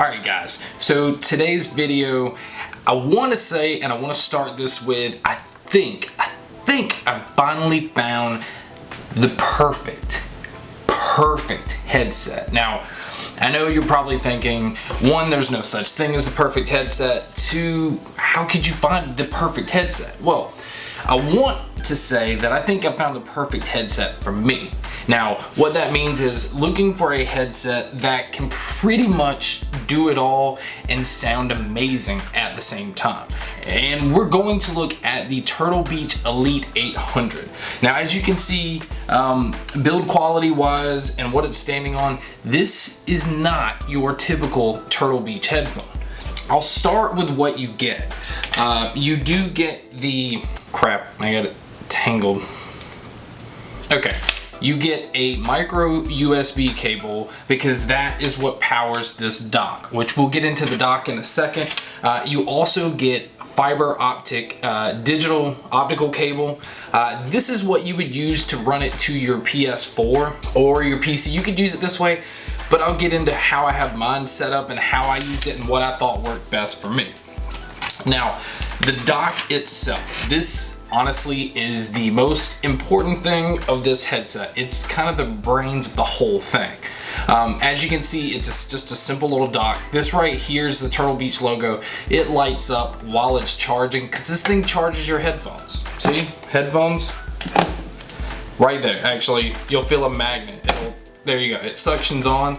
Alright guys, so today's video, I want to say, and I want to start this with, I think I finally found the perfect headset. Now, I know you're probably thinking, one, there's no such thing as the perfect headset. Two, how could you find the perfect headset? Well, I want to say that I think I found the perfect headset for me. Now, what that means is looking for a headset that can pretty much do it all and sound amazing at the same time. And we're going to look at the Turtle Beach Elite 800. Now, as you can see, build quality wise and what it's standing on, this is not your typical Turtle Beach headphone. I'll start with what you get. You do get the, crap, I got it tangled. Okay. You get a micro USB cable because that is what powers this dock, which we'll get into the dock in a second. You also get fiber optic digital optical cable. This is what you would use to run it to your PS4 or your PC. You could use it this way, but I'll get into how I have mine set up and how I used it and what I thought worked best for me. Now, the dock itself, this honestly is the most important thing of this headset. It's kind of the brains of the whole thing. As you can see, it's just a simple little dock. This right here is the Turtle Beach logo. It lights up while it's charging because this thing charges your headphones. See, headphones, right there. Actually, you'll feel a magnet. There you go, it suctions on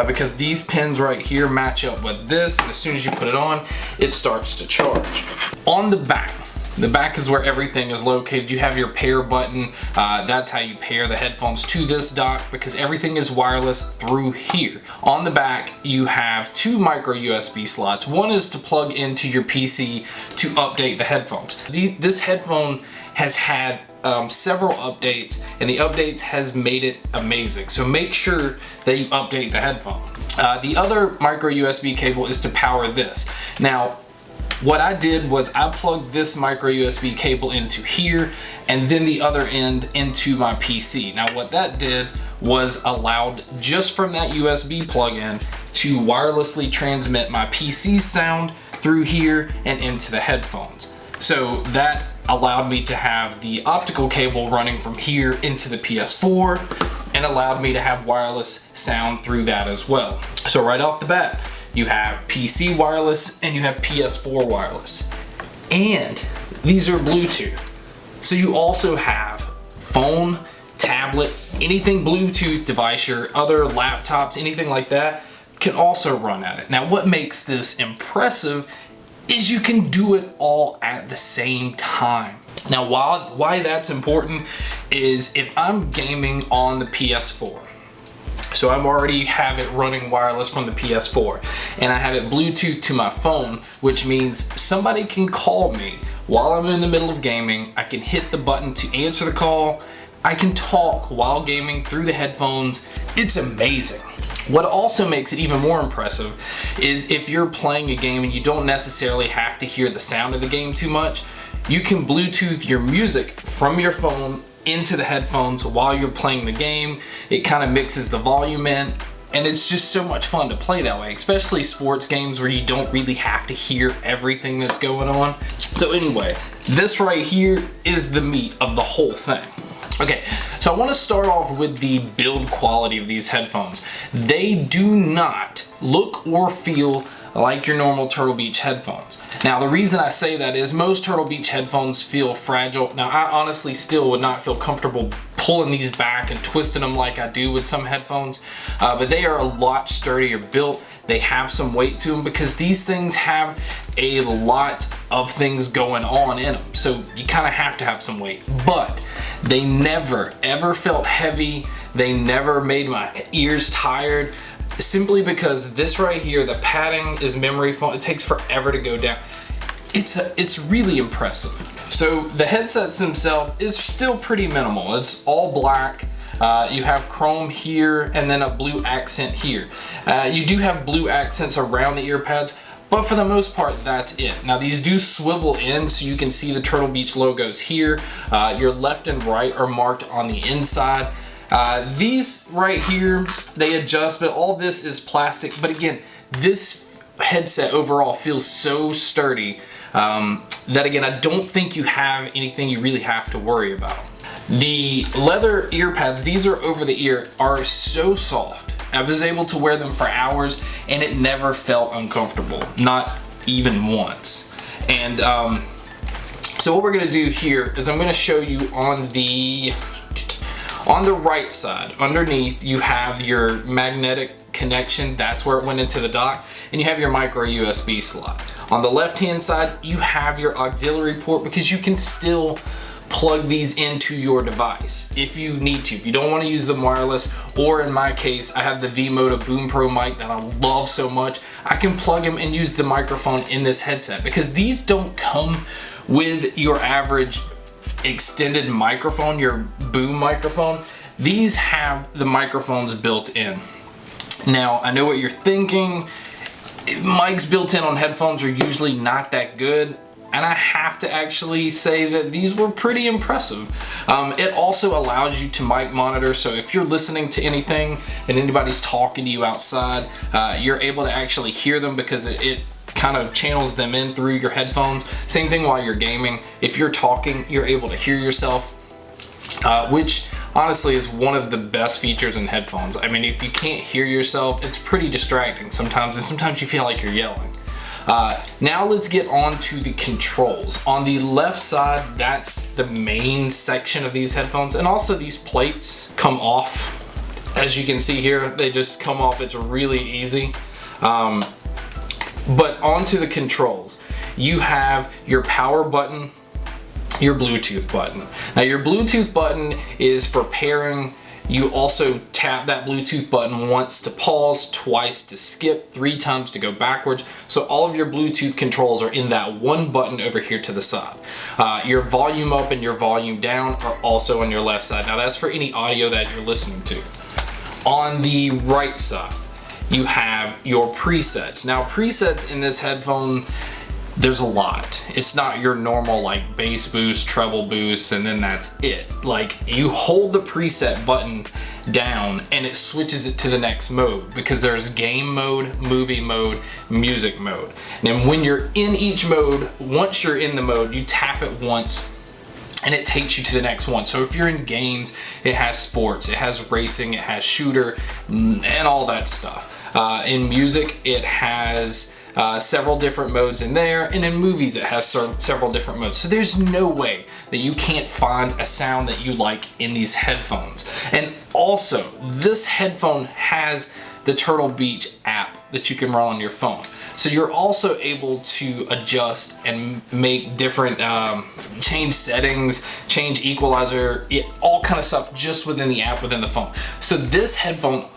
because these pins right here match up with this, and as soon as you put it on, it starts to charge. On the back is where everything is located. You have your pair button. That's how you pair the headphones to this dock because everything is wireless through here. On the back, you have two micro USB slots. One is to plug into your PC to update the headphones. This headphone has had several updates, and the updates has made it amazing. So make sure that you update the headphone. The other micro USB cable is to power this. Now, what I did was I plugged this micro USB cable into here and then the other end into my PC. Now what that did was allowed just from that USB plug-in to wirelessly transmit my PC sound through here and into the headphones. So that allowed me to have the optical cable running from here into the PS4 and allowed me to have wireless sound through that as well. So right off the bat, you have PC wireless and you have PS4 wireless. And these are Bluetooth. So you also have phone, tablet, anything Bluetooth device, your other laptops, anything like that can also run at it. Now what makes this impressive is you can do it all at the same time. Now why that's important is if I'm gaming on the PS4, so I'm already have it running wireless from the PS4 and I have it Bluetooth to my phone, which means somebody can call me while I'm in the middle of gaming. I can hit the button to answer the call. I can talk while gaming through the headphones. It's amazing. What also makes it even more impressive is if you're playing a game and you don't necessarily have to hear the sound of the game too much, you can Bluetooth your music from your phone into the headphones while you're playing the game. It kind of mixes the volume in, and it's just so much fun to play that way, especially sports games where you don't really have to hear everything that's going on. So anyway, this right here is the meat of the whole thing. Okay, so I want to start off with the build quality of these headphones. They do not look or feel like your normal Turtle Beach headphones. Now the reason I say that is most Turtle Beach headphones feel fragile. Now I honestly still would not feel comfortable pulling these back and twisting them like I do with some headphones, but they are a lot sturdier built. They have some weight to them because these things have a lot of things going on in them, so you kind of have to have some weight. But they never ever felt heavy. They never made my ears tired, simply because this right here, the padding is memory foam. It takes forever to go down. It's really impressive. So the headsets themselves is still pretty minimal. It's all black. You have chrome here and then a blue accent here. You do have blue accents around the ear pads, but for the most part, that's it. Now these do swivel in so you can see the Turtle Beach logos here. Your left and right are marked on the inside. These right here, they adjust, but all this is plastic. But again, this headset overall feels so sturdy that again, I don't think you have anything you really have to worry about. The leather ear pads, these are over the ear, are so soft. I was able to wear them for hours and it never felt uncomfortable, not even once. And so what we're gonna do here is I'm gonna show you on the right side, underneath, you have your magnetic connection. That's where it went into the dock, and you have your micro USB slot. On the left hand side, you have your auxiliary port, because you can still plug these into your device if you need to. If you don't want to use them wireless, or in my case, I have the V-Moto Boom Pro mic that I love so much, I can plug them and use the microphone in this headset, because these don't come with your average extended microphone, your boom microphone. These have the microphones built in. Now, I know what you're thinking. Mics built in on headphones are usually not that good, and I have to actually say that these were pretty impressive. It also allows you to mic monitor, so if you're listening to anything and anybody's talking to you outside, you're able to actually hear them, because it kind of channels them in through your headphones. Same thing while you're gaming. If you're talking, you're able to hear yourself, which honestly is one of the best features in headphones. I mean, if you can't hear yourself, it's pretty distracting sometimes, and sometimes you feel like you're yelling. Now let's get on to the controls. On the left side, that's the main section of these headphones, and also these plates come off. As you can see here, they just come off. It's really easy. But onto the controls. You have your power button, your Bluetooth button. Now your Bluetooth button is for pairing. You also tap that Bluetooth button once to pause, twice to skip, 3 times to go backwards. So all of your Bluetooth controls are in that one button over here to the side. Your volume up and your volume down are also on your left side. Now that's for any audio that you're listening to. On the right side, you have your presets. Now presets in this headphone, there's a lot. It's not your normal like bass boost, treble boost, and then that's it. Like, you hold the preset button down and it switches it to the next mode, because there's game mode, movie mode, music mode. And when you're in each mode, once you're in the mode, you tap it once and it takes you to the next one. So if you're in games, it has sports, it has racing, it has shooter, and all that stuff. In music, it has several different modes in there, and in movies it has several different modes. So there's no way that you can't find a sound that you like in these headphones. And also, this headphone has the Turtle Beach app that you can run on your phone. So you're also able to adjust and make different, change settings, change equalizer, all kind of stuff just within the app within the phone. So this headphone,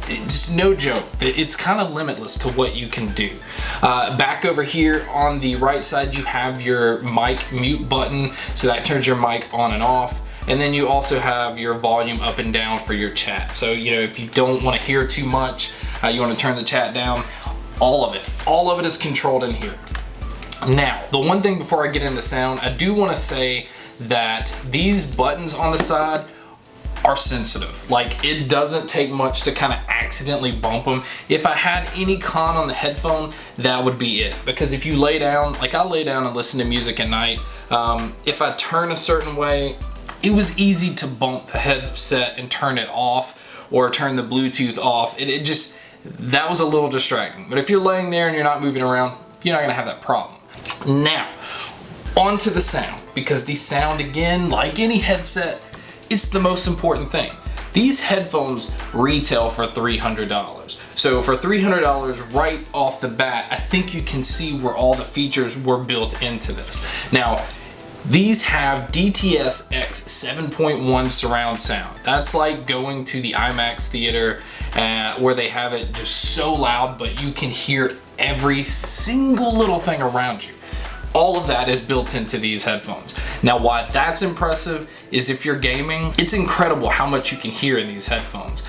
it's no joke. It's kind of limitless to what you can do. Back over here on the right side, you have your mic mute button. So that turns your mic on and off. And then you also have your volume up and down for your chat. So, you know, if you don't want to hear too much, you want to turn the chat down, all of it is controlled in here. Now, the one thing before I get into sound, I do want to say that these buttons on the side are sensitive. Like, it doesn't take much to kind of accidentally bump them. If I had any con on the headphone, that would be it. Because if you lay down, like I lay down and listen to music at night, if I turn a certain way, it was easy to bump the headset and turn it off, or turn the Bluetooth off. That was a little distracting. But if you're laying there and you're not moving around, you're not gonna have that problem. Now, onto the sound, because the sound, again, like any headset, it's the most important thing. These headphones retail for $300. So for $300 right off the bat, I think you can see where all the features were built into this. Now, these have DTS-X 7.1 surround sound. That's like going to the IMAX theater where they have it just so loud, but you can hear every single little thing around you. All of that is built into these headphones. Now, why that's impressive is if you're gaming, it's incredible how much you can hear in these headphones.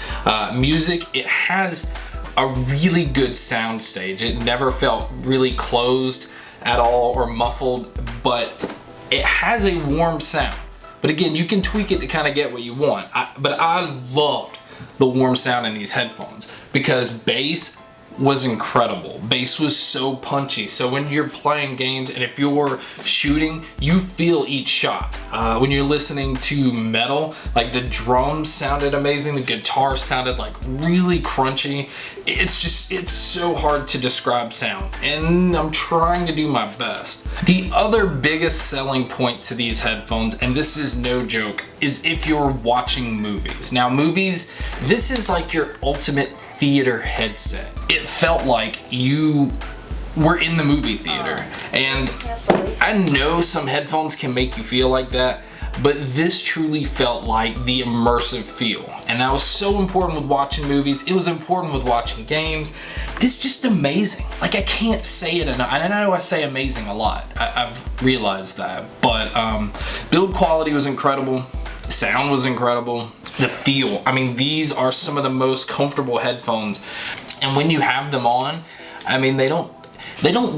Music, it has a really good sound stage. It never felt really closed at all or muffled, but it has a warm sound. But again, you can tweak it to kind of get what you want. But I loved the warm sound in these headphones, because bass, was incredible. Bass was so punchy, so when you're playing games and if you're shooting, you feel each shot. When you're listening to metal, like the drums sounded amazing, the guitar sounded like really crunchy. It's so hard to describe sound, and I'm trying to do my best. The other biggest selling point to these headphones, and this is no joke, is if you're watching movies. Now movies, this is like your ultimate theater headset. It felt like you were in the movie theater. And I know some headphones can make you feel like that, but this truly felt like the immersive feel. And that was so important with watching movies. It was important with watching games. This is just amazing. Like, I can't say it enough. And I know I say amazing a lot. I've realized that. But build quality was incredible. The sound was incredible. The feel, I mean, these are some of the most comfortable headphones. And when you have them on, I mean, they don't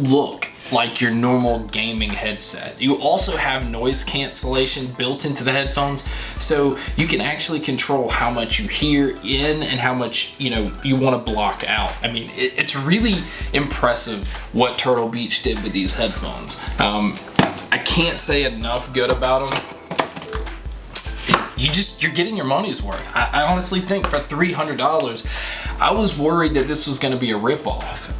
look like your normal gaming headset. You also have noise cancellation built into the headphones, so you can actually control how much you hear in and how much you want to block out. I mean, it's really impressive what Turtle Beach did with these headphones. I can't say enough good about them. You're getting your money's worth. I honestly think for $300, I was worried that this was going to be a ripoff.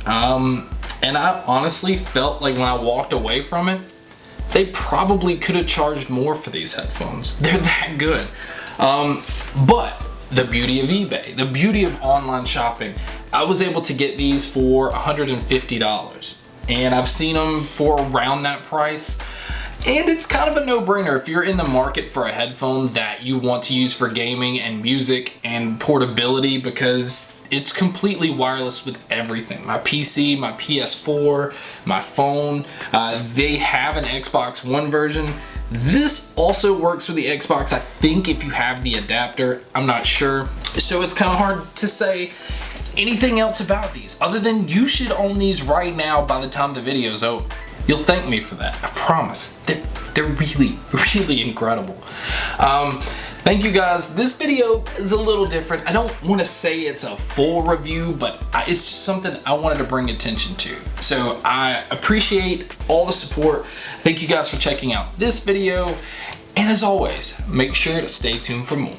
And I honestly felt like when I walked away from it, they probably could have charged more for these headphones. They're that good. But the beauty of eBay, the beauty of online shopping, I was able to get these for $150. And I've seen them for around that price. And it's kind of a no-brainer if you're in the market for a headphone that you want to use for gaming and music and portability, because it's completely wireless with everything. My PC, my PS4, my phone, they have an Xbox One version. This also works with the Xbox, I think, if you have the adapter. I'm not sure. So it's kind of hard to say anything else about these other than you should own these right now by the time the video's over. You'll thank me for that, I promise. They're really, really incredible. Thank you guys. This video is a little different. I don't want to say it's a full review, but it's just something I wanted to bring attention to. So I appreciate all the support. Thank you guys for checking out this video. And as always, make sure to stay tuned for more.